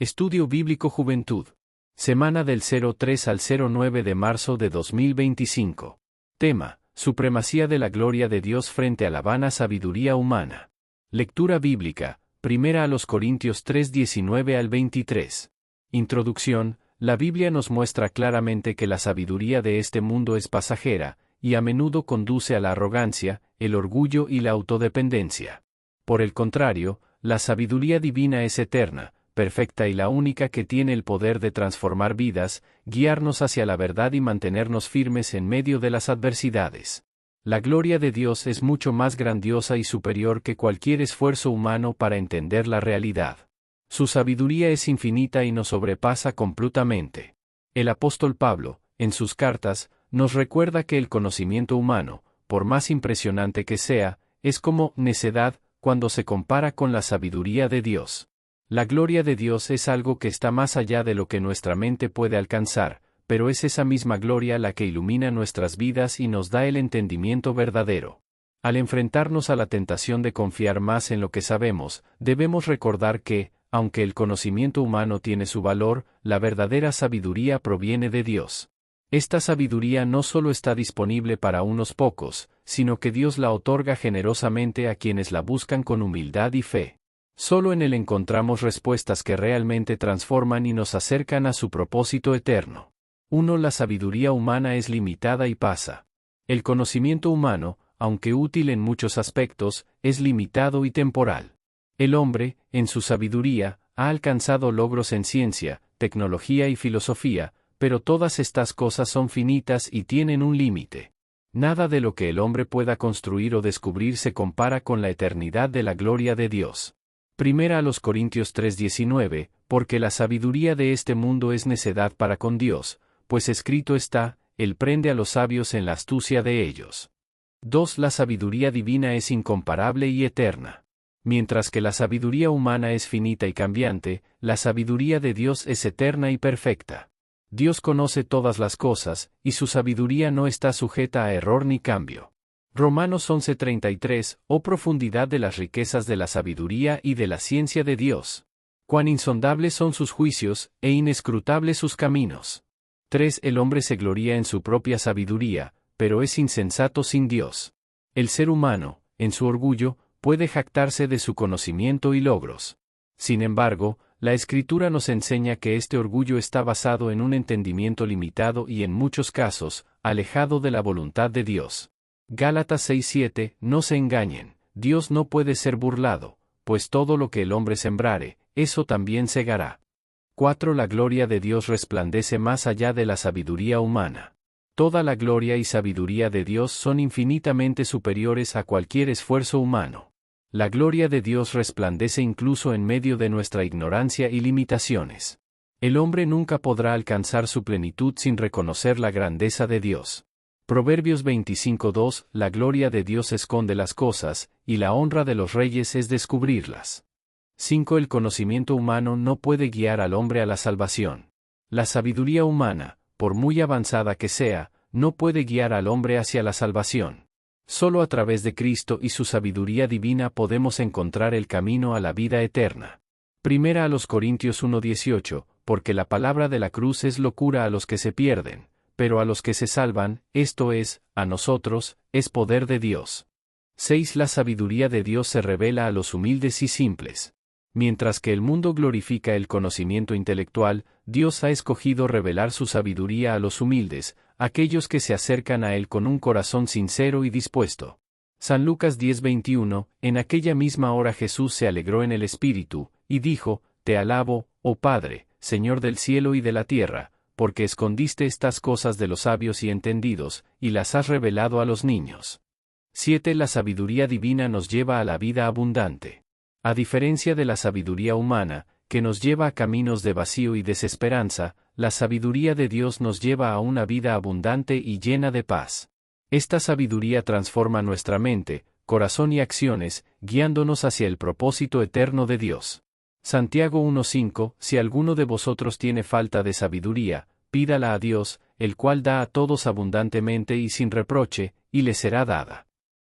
Estudio Bíblico Juventud. Semana del 03 al 09 de marzo de 2025. Tema: Supremacía de la gloria de Dios frente a la vana sabiduría humana. Lectura bíblica, 1 Corintios 3, 19 al 23. Introducción: La Biblia nos muestra claramente que la sabiduría de este mundo es pasajera, y a menudo conduce a la arrogancia, el orgullo y la autodependencia. Por el contrario, la sabiduría divina es eterna, perfecta y la única que tiene el poder de transformar vidas, guiarnos hacia la verdad y mantenernos firmes en medio de las adversidades. La gloria de Dios es mucho más grandiosa y superior que cualquier esfuerzo humano para entender la realidad. Su sabiduría es infinita y nos sobrepasa completamente. El apóstol Pablo, en sus cartas, nos recuerda que el conocimiento humano, por más impresionante que sea, es como necedad cuando se compara con la sabiduría de Dios. La gloria de Dios es algo que está más allá de lo que nuestra mente puede alcanzar, pero es esa misma gloria la que ilumina nuestras vidas y nos da el entendimiento verdadero. Al enfrentarnos a la tentación de confiar más en lo que sabemos, debemos recordar que, aunque el conocimiento humano tiene su valor, la verdadera sabiduría proviene de Dios. Esta sabiduría no solo está disponible para unos pocos, sino que Dios la otorga generosamente a quienes la buscan con humildad y fe. Solo en Él encontramos respuestas que realmente transforman y nos acercan a su propósito eterno. 1. La sabiduría humana es limitada y pasa. El conocimiento humano, aunque útil en muchos aspectos, es limitado y temporal. El hombre, en su sabiduría, ha alcanzado logros en ciencia, tecnología y filosofía, pero todas estas cosas son finitas y tienen un límite. Nada de lo que el hombre pueda construir o descubrir se compara con la eternidad de la gloria de Dios. 1 Corintios 3:19, porque la sabiduría de este mundo es necedad para con Dios, pues escrito está, Él prende a los sabios en la astucia de ellos. 2. La sabiduría divina es incomparable y eterna. Mientras que la sabiduría humana es finita y cambiante, la sabiduría de Dios es eterna y perfecta. Dios conoce todas las cosas, y su sabiduría no está sujeta a error ni cambio. Romanos 11:33, oh profundidad de las riquezas de la sabiduría y de la ciencia de Dios. Cuán insondables son sus juicios, e inescrutables sus caminos. 3. El hombre se gloría en su propia sabiduría, pero es insensato sin Dios. El ser humano, en su orgullo, puede jactarse de su conocimiento y logros. Sin embargo, la Escritura nos enseña que este orgullo está basado en un entendimiento limitado y en muchos casos, alejado de la voluntad de Dios. Gálatas 6:7, no se engañen, Dios no puede ser burlado, pues todo lo que el hombre sembrare, eso también segará. 4. La gloria de Dios resplandece más allá de la sabiduría humana. Toda la gloria y sabiduría de Dios son infinitamente superiores a cualquier esfuerzo humano. La gloria de Dios resplandece incluso en medio de nuestra ignorancia y limitaciones. El hombre nunca podrá alcanzar su plenitud sin reconocer la grandeza de Dios. Proverbios 25:2, la gloria de Dios esconde las cosas, y la honra de los reyes es descubrirlas. 5. El conocimiento humano no puede guiar al hombre a la salvación. La sabiduría humana, por muy avanzada que sea, no puede guiar al hombre hacia la salvación. Solo a través de Cristo y su sabiduría divina podemos encontrar el camino a la vida eterna. 1 Corintios 1:18, porque la palabra de la cruz es locura a los que se pierden, pero a los que se salvan, esto es, a nosotros, es poder de Dios. 6. La sabiduría de Dios se revela a los humildes y simples. Mientras que el mundo glorifica el conocimiento intelectual, Dios ha escogido revelar su sabiduría a los humildes, aquellos que se acercan a Él con un corazón sincero y dispuesto. San Lucas 10:21, en aquella misma hora Jesús se alegró en el Espíritu, y dijo, Te alabo, oh Padre, Señor del cielo y de la tierra, porque escondiste estas cosas de los sabios y entendidos, y las has revelado a los niños. 7. La sabiduría divina nos lleva a la vida abundante. A diferencia de la sabiduría humana, que nos lleva a caminos de vacío y desesperanza, la sabiduría de Dios nos lleva a una vida abundante y llena de paz. Esta sabiduría transforma nuestra mente, corazón y acciones, guiándonos hacia el propósito eterno de Dios. Santiago 1:5, si alguno de vosotros tiene falta de sabiduría, pídala a Dios, el cual da a todos abundantemente y sin reproche, y le será dada.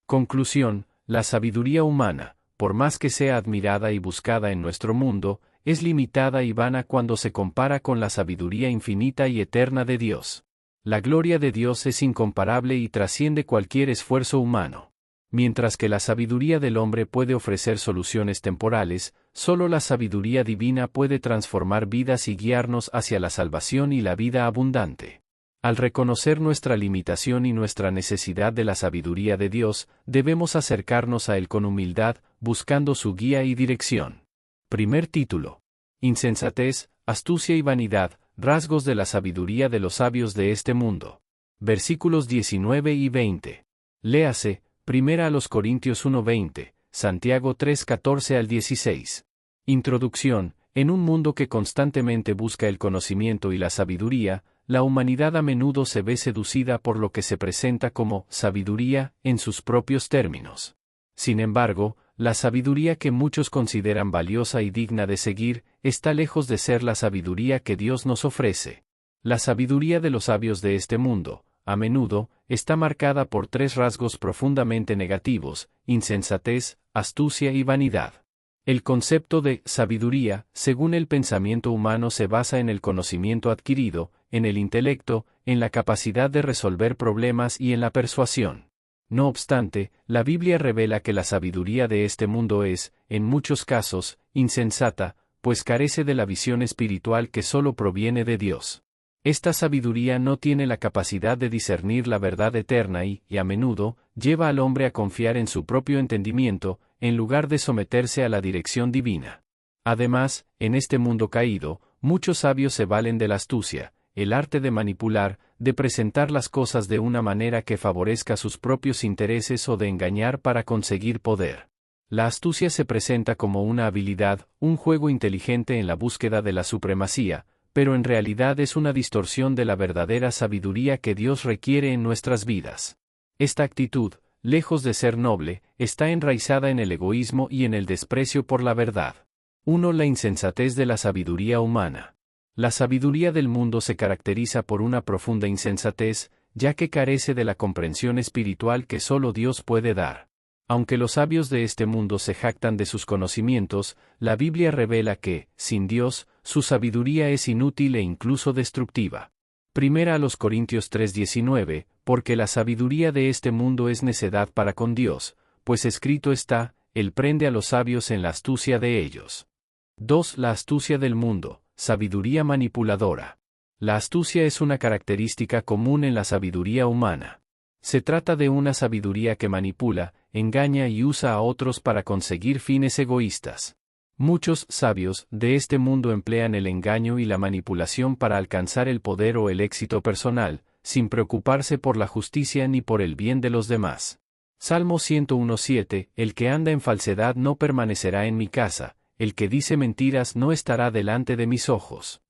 Conclusión: la sabiduría humana, por más que sea admirada y buscada en nuestro mundo, es limitada y vana cuando se compara con la sabiduría infinita y eterna de Dios. La gloria de Dios es incomparable y trasciende cualquier esfuerzo humano. Mientras que la sabiduría del hombre puede ofrecer soluciones temporales, solo la sabiduría divina puede transformar vidas y guiarnos hacia la salvación y la vida abundante. Al reconocer nuestra limitación y nuestra necesidad de la sabiduría de Dios, debemos acercarnos a Él con humildad, buscando su guía y dirección. Primer título. Insensatez, astucia y vanidad, rasgos de la sabiduría de los sabios de este mundo. Versículos 19 y 20. Léase, 1 Corintios 1:20, Santiago 3:14 al 16. Introducción. En un mundo que constantemente busca el conocimiento y la sabiduría, la humanidad a menudo se ve seducida por lo que se presenta como sabiduría en sus propios términos. Sin embargo, la sabiduría que muchos consideran valiosa y digna de seguir, está lejos de ser la sabiduría que Dios nos ofrece. La sabiduría de los sabios de este mundo, a menudo, está marcada por tres rasgos profundamente negativos: insensatez, astucia y vanidad. El concepto de sabiduría, según el pensamiento humano, se basa en el conocimiento adquirido, en el intelecto, en la capacidad de resolver problemas y en la persuasión. No obstante, la Biblia revela que la sabiduría de este mundo es, en muchos casos, insensata, pues carece de la visión espiritual que solo proviene de Dios. Esta sabiduría no tiene la capacidad de discernir la verdad eterna y, a menudo, lleva al hombre a confiar en su propio entendimiento, en lugar de someterse a la dirección divina. Además, en este mundo caído, muchos sabios se valen de la astucia, el arte de manipular, de presentar las cosas de una manera que favorezca sus propios intereses o de engañar para conseguir poder. La astucia se presenta como una habilidad, un juego inteligente en la búsqueda de la supremacía, pero en realidad es una distorsión de la verdadera sabiduría que Dios requiere en nuestras vidas. Esta actitud, lejos de ser noble, está enraizada en el egoísmo y en el desprecio por la verdad. 1. La insensatez de la sabiduría humana. La sabiduría del mundo se caracteriza por una profunda insensatez, ya que carece de la comprensión espiritual que solo Dios puede dar. Aunque los sabios de este mundo se jactan de sus conocimientos, la Biblia revela que, sin Dios, su sabiduría es inútil e incluso destructiva. 1 Corintios 3:19, porque la sabiduría de este mundo es necedad para con Dios, pues escrito está, Él prende a los sabios en la astucia de ellos. 2. La astucia del mundo, sabiduría manipuladora. La astucia es una característica común en la sabiduría humana. Se trata de una sabiduría que manipula, engaña y usa a otros para conseguir fines egoístas. Muchos sabios de este mundo emplean el engaño y la manipulación para alcanzar el poder o el éxito personal, sin preocuparse por la justicia ni por el bien de los demás. Salmo 101:7, el que anda en falsedad no permanecerá en mi casa, el que dice mentiras no estará delante de mis ojos.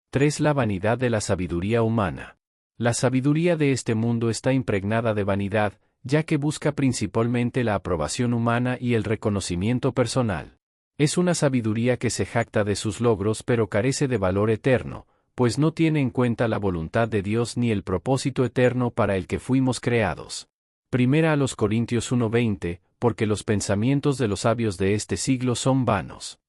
3. La vanidad de la sabiduría humana. La sabiduría de este mundo está impregnada de vanidad, ya que busca principalmente la aprobación humana y el reconocimiento personal. Es una sabiduría que se jacta de sus logros pero carece de valor eterno, pues no tiene en cuenta la voluntad de Dios ni el propósito eterno para el que fuimos creados. 1 Corintios 1:20, porque los pensamientos de los sabios de este siglo son vanos.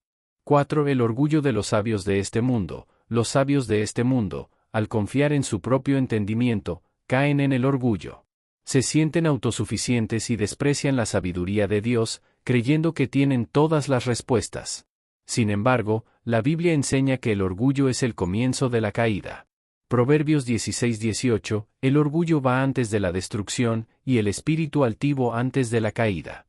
4. El orgullo de los sabios de este mundo. Los sabios de este mundo, al confiar en su propio entendimiento, caen en el orgullo. Se sienten autosuficientes y desprecian la sabiduría de Dios, creyendo que tienen todas las respuestas. Sin embargo, la Biblia enseña que el orgullo es el comienzo de la caída. Proverbios 16:18, el orgullo va antes de la destrucción, y el espíritu altivo antes de la caída.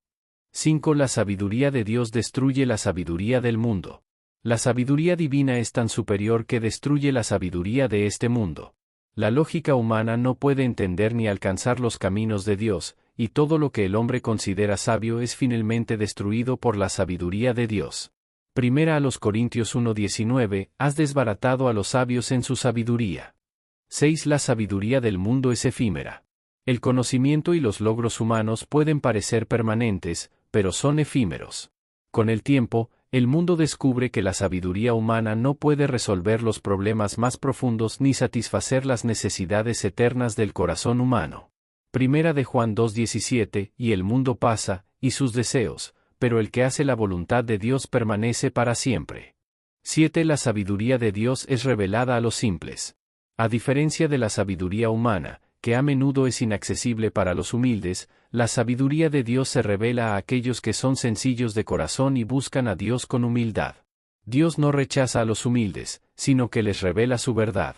5. La sabiduría de Dios destruye la sabiduría del mundo. La sabiduría divina es tan superior que destruye la sabiduría de este mundo. La lógica humana no puede entender ni alcanzar los caminos de Dios, y todo lo que el hombre considera sabio es finalmente destruido por la sabiduría de Dios. 1 Corintios 1:19, has desbaratado a los sabios en su sabiduría. 6. La sabiduría del mundo es efímera. El conocimiento y los logros humanos pueden parecer permanentes, pero son efímeros. Con el tiempo, el mundo descubre que la sabiduría humana no puede resolver los problemas más profundos ni satisfacer las necesidades eternas del corazón humano. 1 Juan 2:17, y el mundo pasa, y sus deseos, pero el que hace la voluntad de Dios permanece para siempre. 7. La sabiduría de Dios es revelada a los simples. A diferencia de la sabiduría humana, que a menudo es inaccesible para los humildes, la sabiduría de Dios se revela a aquellos que son sencillos de corazón y buscan a Dios con humildad. Dios no rechaza a los humildes, sino que les revela su verdad.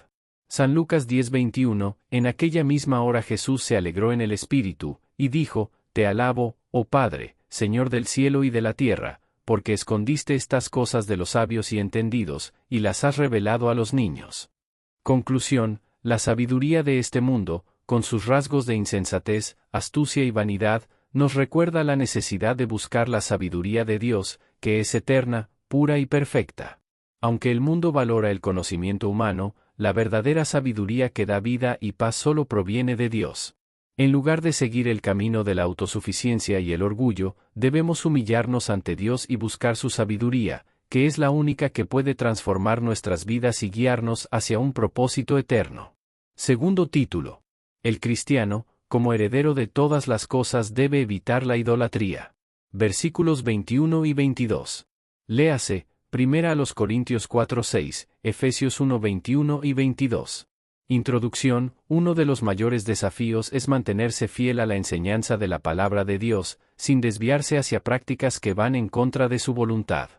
San Lucas 10:21, en aquella misma hora Jesús se alegró en el Espíritu, y dijo, Te alabo, oh Padre, Señor del cielo y de la tierra, porque escondiste estas cosas de los sabios y entendidos, y las has revelado a los niños. Conclusión, la sabiduría de este mundo, con sus rasgos de insensatez, astucia y vanidad, nos recuerda la necesidad de buscar la sabiduría de Dios, que es eterna, pura y perfecta. Aunque el mundo valora el conocimiento humano, la verdadera sabiduría que da vida y paz solo proviene de Dios. En lugar de seguir el camino de la autosuficiencia y el orgullo, debemos humillarnos ante Dios y buscar su sabiduría, que es la única que puede transformar nuestras vidas y guiarnos hacia un propósito eterno. Segundo título. El cristiano, como heredero de todas las cosas, debe evitar la idolatría. Versículos 21 y 22. Léase, 1 Corintios 4:6, Efesios 1:21 y 22. Introducción. Uno de los mayores desafíos es mantenerse fiel a la enseñanza de la palabra de Dios, sin desviarse hacia prácticas que van en contra de su voluntad.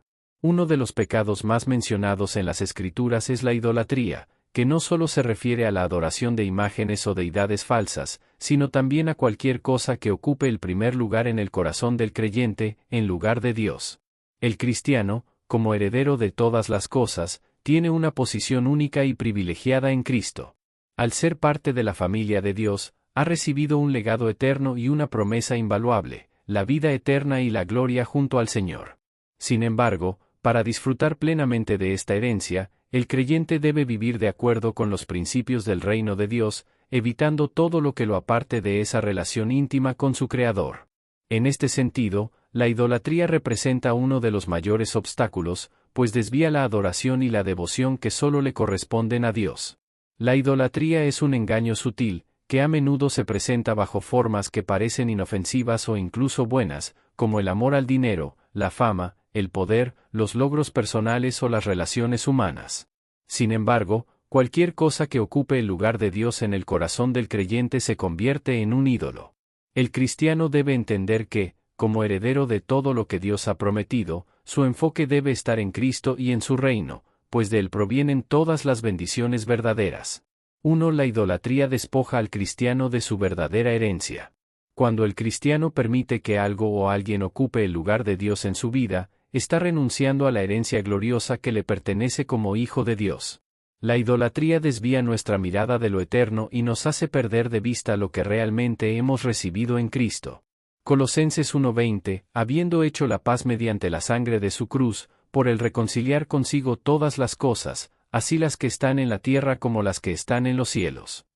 Uno de los pecados más mencionados en las Escrituras es la idolatría, que no solo se refiere a la adoración de imágenes o deidades falsas, sino también a cualquier cosa que ocupe el primer lugar en el corazón del creyente, en lugar de Dios. El cristiano, como heredero de todas las cosas, tiene una posición única y privilegiada en Cristo. Al ser parte de la familia de Dios, ha recibido un legado eterno y una promesa invaluable, la vida eterna y la gloria junto al Señor. Sin embargo, para disfrutar plenamente de esta herencia, el creyente debe vivir de acuerdo con los principios del reino de Dios, evitando todo lo que lo aparte de esa relación íntima con su Creador. En este sentido, la idolatría representa uno de los mayores obstáculos, pues desvía la adoración y la devoción que solo le corresponden a Dios. La idolatría es un engaño sutil, que a menudo se presenta bajo formas que parecen inofensivas o incluso buenas, como el amor al dinero, la fama, el poder, los logros personales o las relaciones humanas. Sin embargo, cualquier cosa que ocupe el lugar de Dios en el corazón del creyente se convierte en un ídolo. El cristiano debe entender que, como heredero de todo lo que Dios ha prometido, su enfoque debe estar en Cristo y en su reino, pues de él provienen todas las bendiciones verdaderas. 1. La idolatría despoja al cristiano de su verdadera herencia. Cuando el cristiano permite que algo o alguien ocupe el lugar de Dios en su vida, está renunciando a la herencia gloriosa que le pertenece como hijo de Dios. La idolatría desvía nuestra mirada de lo eterno y nos hace perder de vista lo que realmente hemos recibido en Cristo. Colosenses 1:20, habiendo hecho la paz mediante la sangre de su cruz, por el reconciliar consigo todas las cosas, así las que están en la tierra como las que están en los cielos.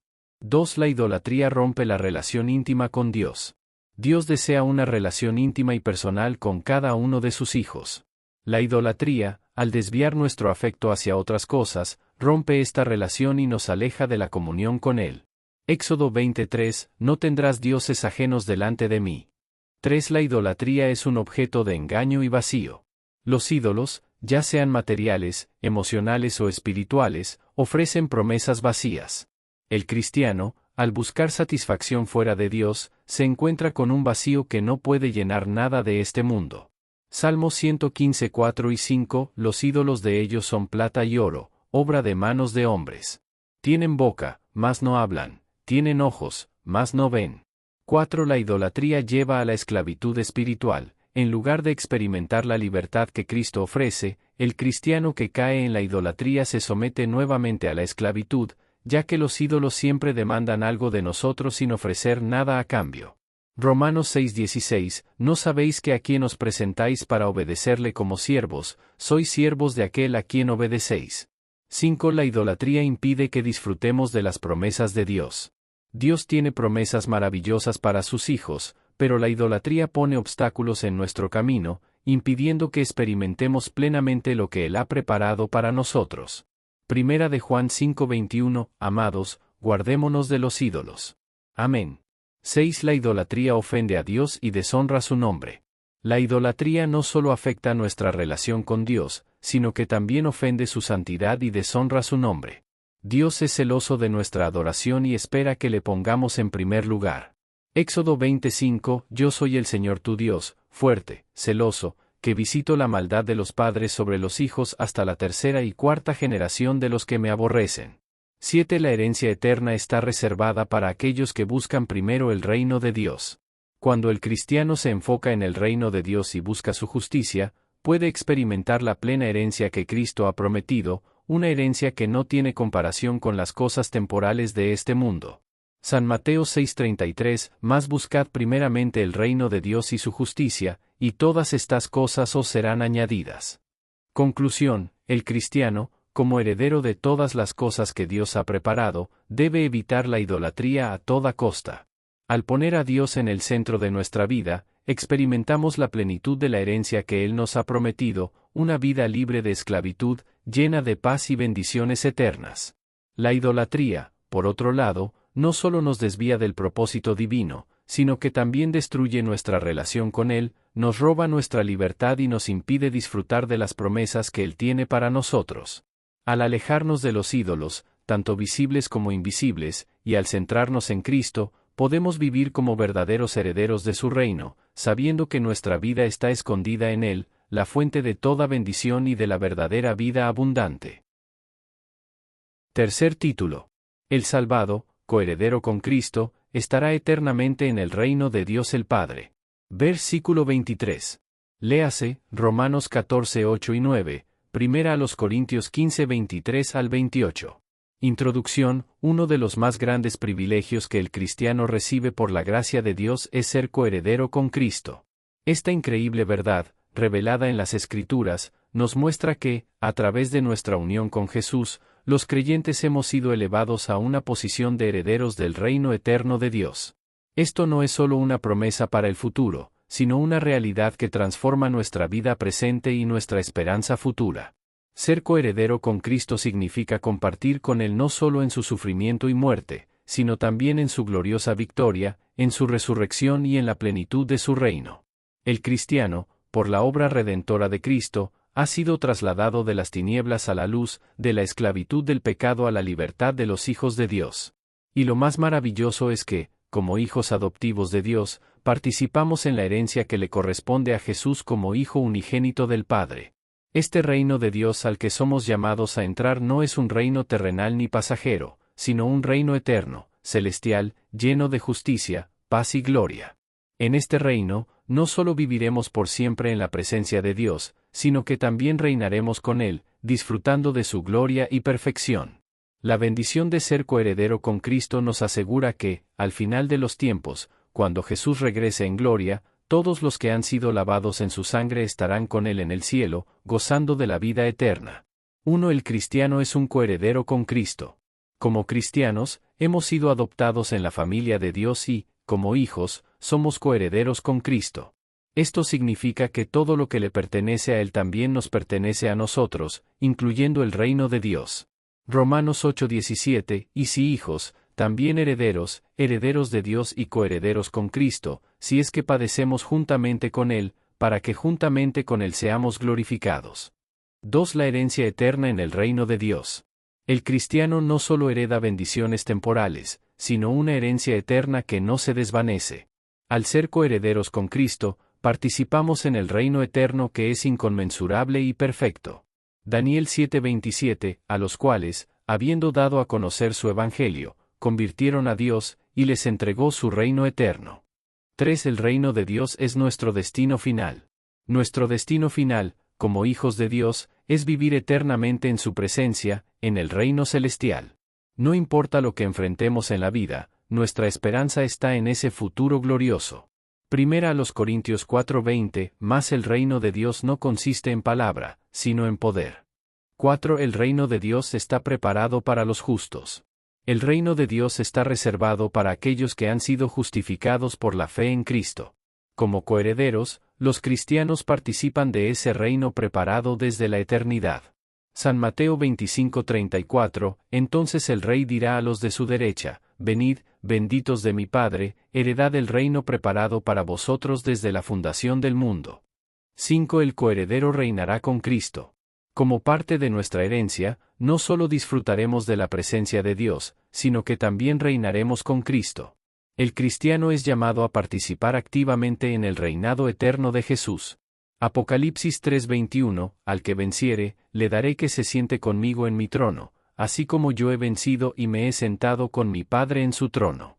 2. La idolatría rompe la relación íntima con Dios. Dios desea una relación íntima y personal con cada uno de sus hijos. La idolatría, al desviar nuestro afecto hacia otras cosas, rompe esta relación y nos aleja de la comunión con Él. Éxodo 23, no tendrás dioses ajenos delante de mí. 3. La idolatría es un objeto de engaño y vacío. Los ídolos, ya sean materiales, emocionales o espirituales, ofrecen promesas vacías. El cristiano, al buscar satisfacción fuera de Dios, se encuentra con un vacío que no puede llenar nada de este mundo. Salmos 115, 4 y 5, los ídolos de ellos son plata y oro, obra de manos de hombres. Tienen boca, mas no hablan, tienen ojos, mas no ven. 4. La idolatría lleva a la esclavitud espiritual. En lugar de experimentar la libertad que Cristo ofrece, el cristiano que cae en la idolatría se somete nuevamente a la esclavitud, ya que los ídolos siempre demandan algo de nosotros sin ofrecer nada a cambio. Romanos 6:16, ¿no sabéis que a quien os presentáis para obedecerle como siervos, sois siervos de aquel a quien obedecéis? 5. La idolatría impide que disfrutemos de las promesas de Dios. Dios tiene promesas maravillosas para sus hijos, pero la idolatría pone obstáculos en nuestro camino, impidiendo que experimentemos plenamente lo que Él ha preparado para nosotros. Primera de Juan 5:21, amados, guardémonos de los ídolos. Amén. 6. La idolatría ofende a Dios y deshonra su nombre. La idolatría no solo afecta nuestra relación con Dios, sino que también ofende su santidad y deshonra su nombre. Dios es celoso de nuestra adoración y espera que le pongamos en primer lugar. Éxodo 25, Yo soy el Señor tu Dios, fuerte, celoso, que visito la maldad de los padres sobre los hijos hasta la tercera y cuarta generación de los que me aborrecen. 7. La herencia eterna está reservada para aquellos que buscan primero el reino de Dios. Cuando el cristiano se enfoca en el reino de Dios y busca su justicia, puede experimentar la plena herencia que Cristo ha prometido, una herencia que no tiene comparación con las cosas temporales de este mundo. San Mateo 6:33, Mas buscad primeramente el reino de Dios y su justicia, y todas estas cosas os serán añadidas. Conclusión, el cristiano, como heredero de todas las cosas que Dios ha preparado, debe evitar la idolatría a toda costa. Al poner a Dios en el centro de nuestra vida, experimentamos la plenitud de la herencia que Él nos ha prometido, una vida libre de esclavitud, llena de paz y bendiciones eternas. La idolatría, por otro lado, no solo nos desvía del propósito divino, sino que también destruye nuestra relación con Él, nos roba nuestra libertad y nos impide disfrutar de las promesas que Él tiene para nosotros. Al alejarnos de los ídolos, tanto visibles como invisibles, y al centrarnos en Cristo, podemos vivir como verdaderos herederos de su reino, sabiendo que nuestra vida está escondida en Él, la fuente de toda bendición y de la verdadera vida abundante. Tercer título. El salvado, coheredero con Cristo, estará eternamente en el reino de Dios el Padre. Versículo 23. Léase, Romanos 14, 8 y 9, Primera a los Corintios 15, 23 al 28. Introducción. Uno de los más grandes privilegios que el cristiano recibe por la gracia de Dios es ser coheredero con Cristo. Esta increíble verdad, revelada en las Escrituras, nos muestra que, a través de nuestra unión con Jesús, los creyentes hemos sido elevados a una posición de herederos del reino eterno de Dios. Esto no es solo una promesa para el futuro, sino una realidad que transforma nuestra vida presente y nuestra esperanza futura. Ser coheredero con Cristo significa compartir con Él no solo en su sufrimiento y muerte, sino también en su gloriosa victoria, en su resurrección y en la plenitud de su reino. El cristiano, por la obra redentora de Cristo, ha sido trasladado de las tinieblas a la luz, de la esclavitud del pecado a la libertad de los hijos de Dios. Y lo más maravilloso es que, como hijos adoptivos de Dios, participamos en la herencia que le corresponde a Jesús como Hijo unigénito del Padre. Este reino de Dios al que somos llamados a entrar no es un reino terrenal ni pasajero, sino un reino eterno, celestial, lleno de justicia, paz y gloria. En este reino, no solo viviremos por siempre en la presencia de Dios, sino que también reinaremos con Él, disfrutando de su gloria y perfección. La bendición de ser coheredero con Cristo nos asegura que, al final de los tiempos, cuando Jesús regrese en gloria, todos los que han sido lavados en su sangre estarán con Él en el cielo, gozando de la vida eterna. 1. El cristiano es un coheredero con Cristo. Como cristianos, hemos sido adoptados en la familia de Dios y, como hijos, somos coherederos con Cristo. Esto significa que todo lo que le pertenece a Él también nos pertenece a nosotros, incluyendo el reino de Dios. Romanos 8:17, y si hijos, también herederos, herederos de Dios y coherederos con Cristo, si es que padecemos juntamente con Él, para que juntamente con Él seamos glorificados. 2. La herencia eterna en el reino de Dios. El cristiano no solo hereda bendiciones temporales, sino una herencia eterna que no se desvanece. Al ser coherederos con Cristo, participamos en el reino eterno que es inconmensurable y perfecto. Daniel 7:27, a los cuales, habiendo dado a conocer su evangelio, convirtieron a Dios, y les entregó su reino eterno. 3. El reino de Dios es nuestro destino final. Nuestro destino final, como hijos de Dios, es vivir eternamente en su presencia, en el reino celestial. No importa lo que enfrentemos en la vida, nuestra esperanza está en ese futuro glorioso. Primera a los Corintios 4:20, mas el reino de Dios no consiste en palabra, sino en poder. 4. El reino de Dios está preparado para los justos. El reino de Dios está reservado para aquellos que han sido justificados por la fe en Cristo. Como coherederos, los cristianos participan de ese reino preparado desde la eternidad. San Mateo 25:34, entonces el Rey dirá a los de su derecha, venid, benditos de mi Padre, heredad del reino preparado para vosotros desde la fundación del mundo. 5. El coheredero reinará con Cristo. Como parte de nuestra herencia, no solo disfrutaremos de la presencia de Dios, sino que también reinaremos con Cristo. El cristiano es llamado a participar activamente en el reinado eterno de Jesús. Apocalipsis 3:21, al que venciere, le daré que se siente conmigo en mi trono, así como yo he vencido y me he sentado con mi Padre en su trono.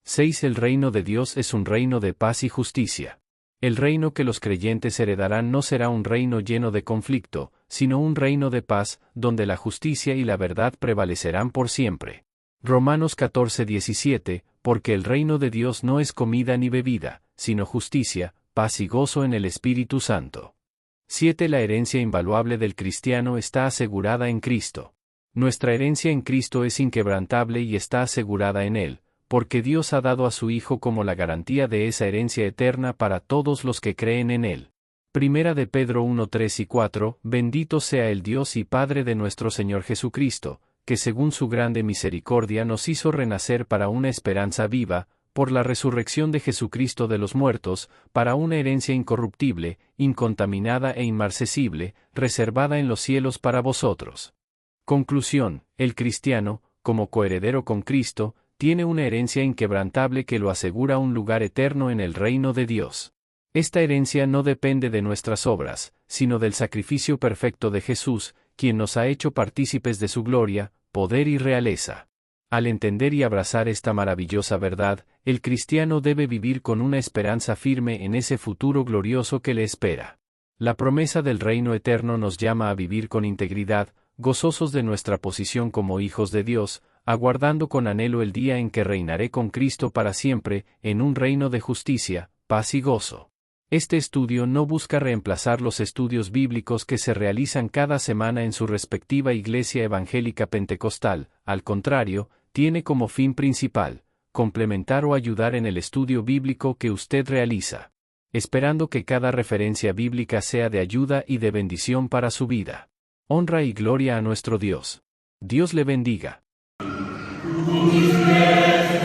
6. El reino de Dios es un reino de paz y justicia. El reino que los creyentes heredarán no será un reino lleno de conflicto, sino un reino de paz, donde la justicia y la verdad prevalecerán por siempre. Romanos 14:17, porque el reino de Dios no es comida ni bebida, sino justicia, paz y gozo en el Espíritu Santo. 7. La herencia invaluable del cristiano está asegurada en Cristo. Nuestra herencia en Cristo es inquebrantable y está asegurada en Él, porque Dios ha dado a su Hijo como la garantía de esa herencia eterna para todos los que creen en Él. Primera de Pedro 1:3 y 4, bendito sea el Dios y Padre de nuestro Señor Jesucristo, que según su grande misericordia nos hizo renacer para una esperanza viva, por la resurrección de Jesucristo de los muertos, para una herencia incorruptible, incontaminada e inmarcesible, reservada en los cielos para vosotros. Conclusión: el cristiano, como coheredero con Cristo, tiene una herencia inquebrantable que lo asegura un lugar eterno en el reino de Dios. Esta herencia no depende de nuestras obras, sino del sacrificio perfecto de Jesús, quien nos ha hecho partícipes de su gloria, poder y realeza. Al entender y abrazar esta maravillosa verdad, el cristiano debe vivir con una esperanza firme en ese futuro glorioso que le espera. La promesa del reino eterno nos llama a vivir con integridad, gozosos de nuestra posición como hijos de Dios, aguardando con anhelo el día en que reinaré con Cristo para siempre, en un reino de justicia, paz y gozo. Este estudio no busca reemplazar los estudios bíblicos que se realizan cada semana en su respectiva iglesia evangélica pentecostal, al contrario, tiene como fin principal, complementar o ayudar en el estudio bíblico que usted realiza, esperando que cada referencia bíblica sea de ayuda y de bendición para su vida. Honra y gloria a nuestro Dios. Dios le bendiga. Tú eres